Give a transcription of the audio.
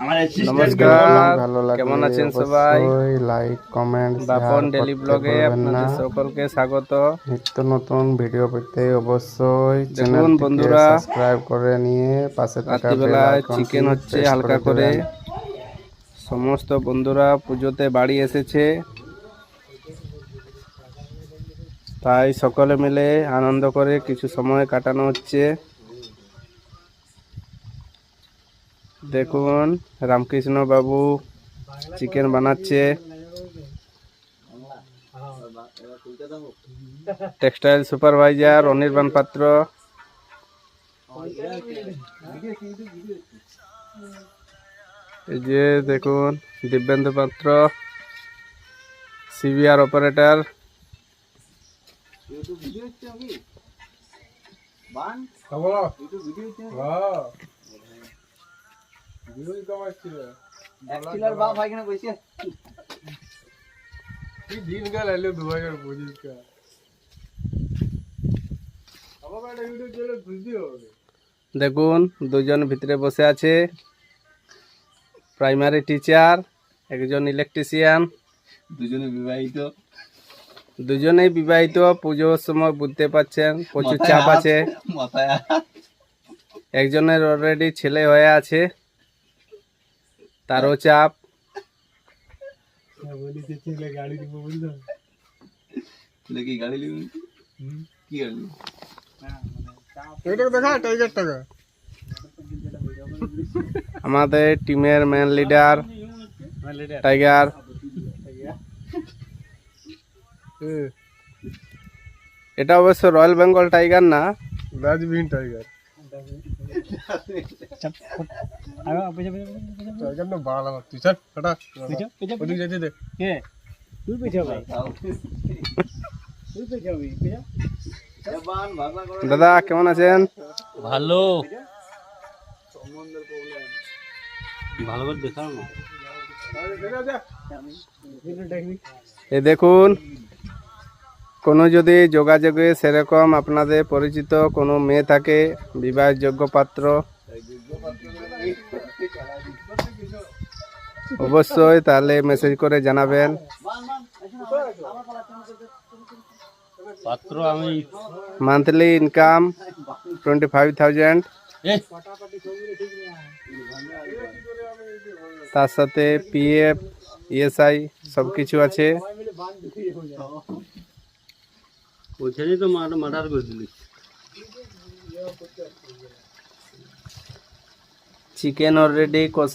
নমস্কার, ভালো লাগলে কেমন আছেন সবাই? অবশ্যই like comment Bapan share daily করতে ব্লগে ভুলবেন না। আপনাদের সকলকে স্বাগত। নিত্য নতুন ভিডিও পেতে অবশ্যই দেখুন চ্যানেলটিকে বন্ধুরা, সাবস্ক্রাইব করে নিয়ে পাশে থাকা বেল রাত্রিবেলায় আইকনটি চিকেন হচ্ছে প্রেস হালকা করে। দেবেন। সমস্ত বন্ধুরা পুজোতে বাড়ি এসেছে, তাই সকলে মিলে আনন্দ করে কিছু সময় কাটানো হচ্ছে। দেখুন রামকৃষ্ণ বাবু চিকেন বানাচ্ছে। টেক্সটাইল সুপারভাইজার অনির্বাণ পাত্র, এই যে দেখুন দিব্যেন্দু পাত্র, সিভিআর অপারেটর। দেখুন দুজন ভিতরে বসে আছে, প্রাইমারি টিচার, একজন ইলেকট্রিশিয়ান। দুজনেই বিবাহিত। পুজোর সময় বুঝতে পারছেন প্রচুর চাপ আছে। একজনের অলরেডি ছেলে হয়ে আছে, তারও চাপ। আমাদের টিমের ম্যান লিডার টাইগার। এটা অবশ্য রয়্যাল বেঙ্গল টাইগার না, রাজবিহীন টাইগার। দাদা কেমন আছেন? ভালো ভালো করে দেখাও না। এই দেখুন, কোনো যদি যোগাযোগে সেরকম আপনাদের পরিচিত কোনো মেয়ে থাকে, বিবাহযোগ্য পাত্র, অবশ্যই তাহলে মেসেজ করে জানাবেন। পাত্র আমি মান্থলি ইনকাম 25,000, তার সাথে পিএফ ইএসআই সব কিছু আছে। ওইখানে তো মার্ডার করে দিলি। চিকেন অলরেডি কষা